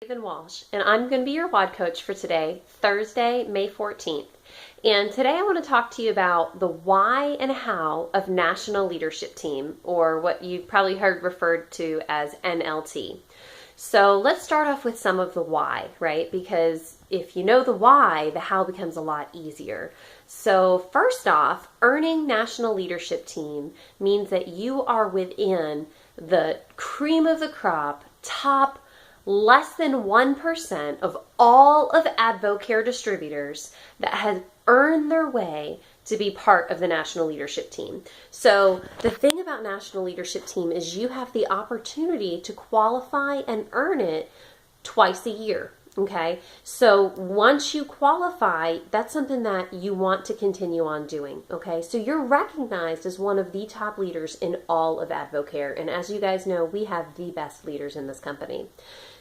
Raven Walsh, and I'm going to be your WOD coach for today, Thursday, May 14th. And today I want to talk to you about the why and how of National Leadership Team, or what you've probably heard referred to as NLT. So let's start off with some of the why, right? Because if you know the why, the how becomes a lot easier. So first off, earning National Leadership Team means that you are within the cream of the crop, top less than 1% of all of AdvoCare distributors that have earned their way to be part of the National Leadership Team. So the thing about National Leadership Team is you have the opportunity to qualify and earn it twice a year. Okay, so once you qualify, that's something that you want to continue on doing. Okay, so you're recognized as one of the top leaders in all of AdvoCare. And as you guys know, we have the best leaders in this company.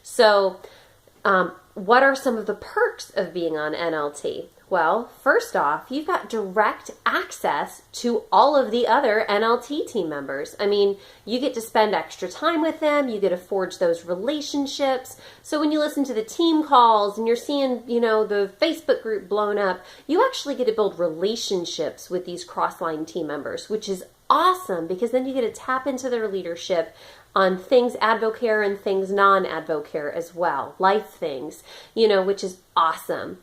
So what are some of the perks of being on NLT? Well, first off, you've got direct access to all of the other NLT team members. I mean, you get to spend extra time with them. You get to forge those relationships. So when you listen to the team calls and you're seeing, the Facebook group blown up, you actually get to build relationships with these cross-line team members, which is awesome because then you get to tap into their leadership on things AdvoCare and things non-AdvoCare as well, life things, which is awesome.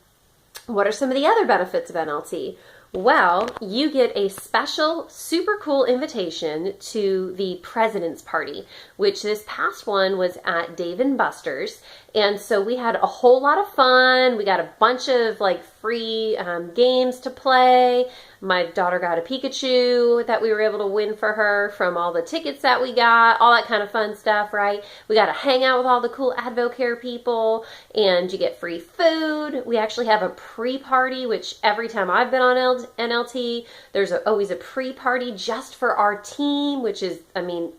What are some of the other benefits of NLT? Well, you get a special, super cool invitation to the President's Party, which this past one was at Dave & Buster's. And so we had a whole lot of fun. We got a bunch of free games to play. My daughter got a Pikachu that we were able to win for her from all the tickets that we got, all that kind of fun stuff, right? We got to hang out with all the cool AdvoCare people, and you get free food. We actually have a pre-party, which every time I've been on NLT, there's always a pre-party just for our team, which is,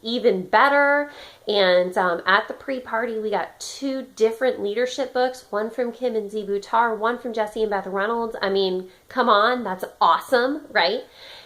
even better. And at the pre-party, we got 2 different leadership books, one from Kim and Z Buttar, one from Jesse and Beth Reynolds. Come on, that's awesome, right?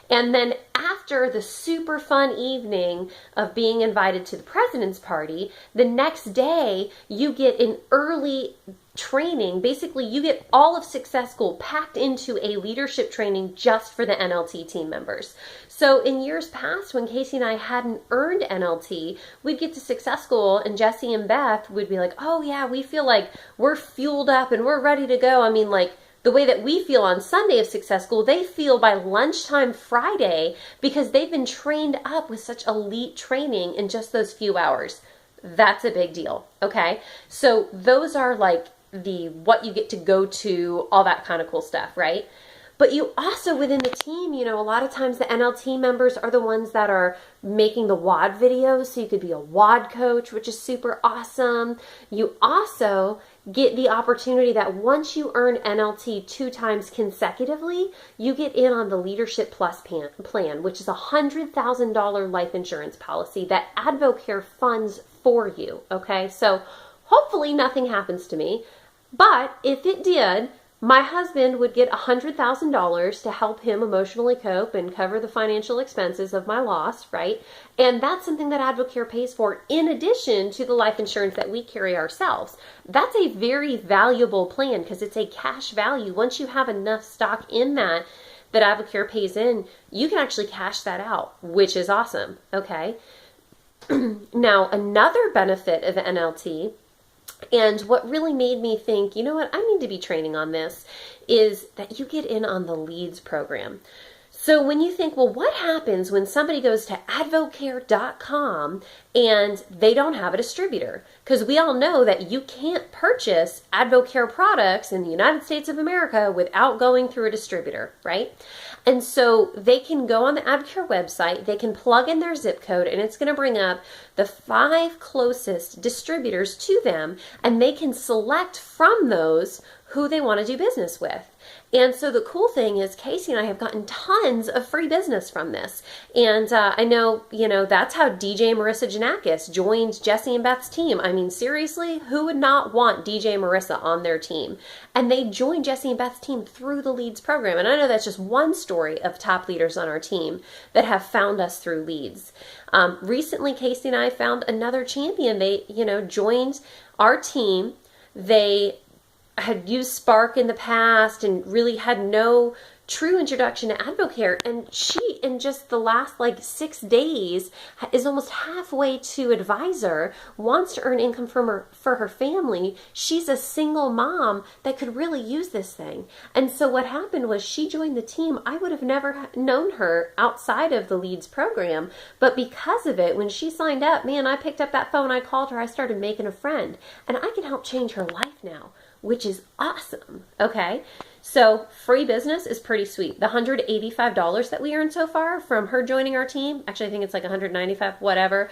And then after the super fun evening of being invited to the President's Party, the next day you get an early training. Basically, you get all of Success School packed into a leadership training just for the NLT team members. So in years past, when Casey and I hadn't earned NLT, we'd get to Success School and Jesse and Beth would be like, oh yeah, we feel like we're fueled up and we're ready to go. The way that we feel on Sunday of Success School, they feel by lunchtime Friday because they've been trained up with such elite training in just those few hours. That's a big deal, okay? So those are the what you get to go to, all that kind of cool stuff, right? But you also, within the team, a lot of times the NLT members are the ones that are making the WOD videos, so you could be a WOD coach, which is super awesome. You also get the opportunity that once you earn NLT 2 times consecutively, you get in on the Leadership Plus plan, which is a $100,000 life insurance policy that AdvoCare funds for you, okay? So hopefully nothing happens to me, but if it did, my husband would get $100,000 to help him emotionally cope and cover the financial expenses of my loss, right? And that's something that AdvoCare pays for in addition to the life insurance that we carry ourselves. That's a very valuable plan because it's a cash value. Once you have enough stock in that AdvoCare pays in, you can actually cash that out, which is awesome, okay? Now, another benefit of NLT, and what really made me think, you know what, I need to be training on this, is that you get in on the LEADS program. So when you think, well, what happens when somebody goes to advocare.com and they don't have a distributor? Because we all know that you can't purchase AdvoCare products in the United States of America without going through a distributor, right? And so they can go on the AdvoCare website, they can plug in their zip code, and it's going to bring up the 5 closest distributors to them, and they can select from those who they want to do business with. And so the cool thing is Casey and I have gotten tons of free business from this. And I know, that's how DJ and Marissa Janakis joined Jesse and Beth's team. Seriously, who would not want DJ and Marissa on their team? And they joined Jesse and Beth's team through the LEADS program. And I know that's just one story of top leaders on our team that have found us through LEADS. Recently, Casey and I found another champion. They, joined our team they had used Spark in the past and really had no true introduction to Advocare, and she in just the last like 6 days is almost halfway to advisor, wants to earn income from for her family. She's a single mom that could really use this thing. And so what happened was she joined the team. I would have never known her outside of the Leads program, but because of it, when she signed up, man, I picked up that phone, I called her, I started making a friend, and I can help change her life now, which is awesome. Okay, so free business is pretty sweet. The $185 that we earned so far from her joining our team, actually I think it's like $195, whatever,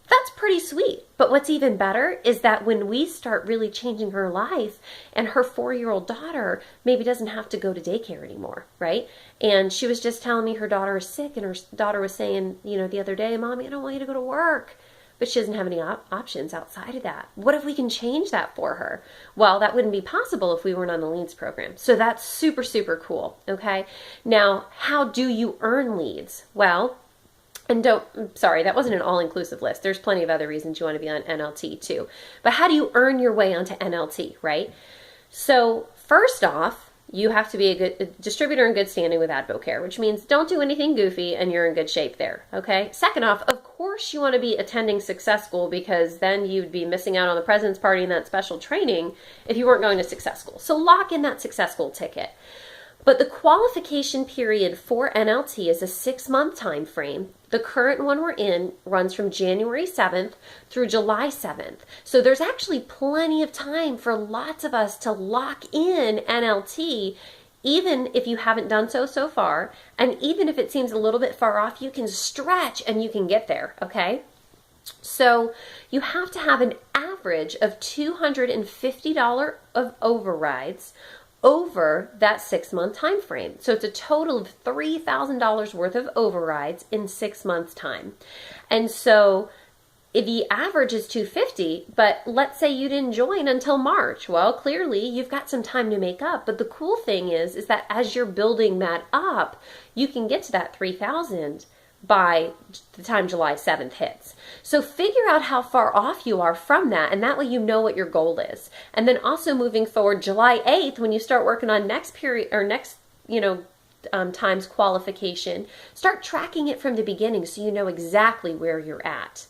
that's pretty sweet. But what's even better is that when we start really changing her life, and her 4-year-old daughter maybe doesn't have to go to daycare anymore, right? And she was just telling me her daughter is sick, and her daughter was saying, the other day, Mommy, I don't want you to go to work. But she doesn't have any options outside of that. What if we can change that for her? Well, that wouldn't be possible if we weren't on the Leads program. So that's super, super cool, okay? Now, how do you earn leads? Well, sorry, that wasn't an all-inclusive list. There's plenty of other reasons you want to be on NLT too. But how do you earn your way onto NLT, right? So first off, you have to be a distributor in good standing with Advocare, which means don't do anything goofy and you're in good shape there, okay? Second off, of course you want to be attending Success School, because then you'd be missing out on the President's Party and that special training if you weren't going to Success School. So lock in that Success School ticket. But the qualification period for NLT is a 6-month time frame. The current one we're in runs from January 7th through July 7th. So there's actually plenty of time for lots of us to lock in NLT, even if you haven't done so far. And even if it seems a little bit far off, you can stretch and you can get there, okay? So you have to have an average of $250 of overrides over that 6-month time frame. So it's a total of $3,000 worth of overrides in 6 months time. And so if the average is $250, but let's say you didn't join until March, well, clearly you've got some time to make up. But the cool thing is that as you're building that up, you can get to that $3,000 by the time July 7th hits. So figure out how far off you are from that, and that way you know what your goal is. And then also moving forward, July 8th, when you start working on next period or next, time's qualification, start tracking it from the beginning so you know exactly where you're at.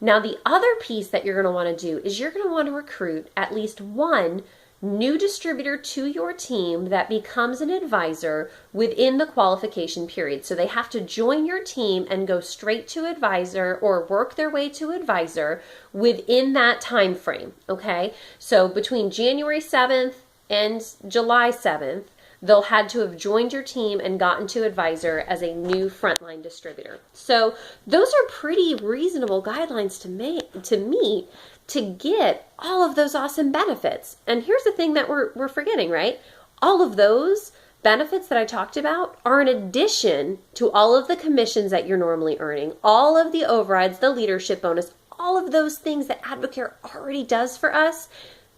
Now, the other piece that you're going to want to do is you're going to want to recruit at least one new distributor to your team that becomes an advisor within the qualification period. So they have to join your team and go straight to advisor or work their way to advisor within that time frame, okay? So between January 7th and July 7th, they'll had to have joined your team and gotten to advisor as a new frontline distributor. So those are pretty reasonable guidelines to meet to get all of those awesome benefits. And here's the thing that we're forgetting, right? All of those benefits that I talked about are in addition to all of the commissions that you're normally earning, all of the overrides, the leadership bonus, all of those things that Advocare already does for us.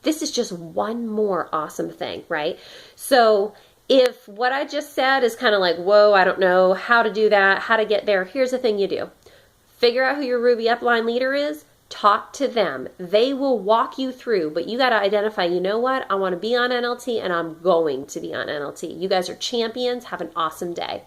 This is just one more awesome thing, right? So if what I just said is kind of like, whoa, I don't know how to do that, how to get there, here's the thing you do. Figure out who your Ruby upline leader is. Talk to them. They will walk you through, but you got to identify, you know what? I want to be on NLT and I'm going to be on NLT. You guys are champions. Have an awesome day.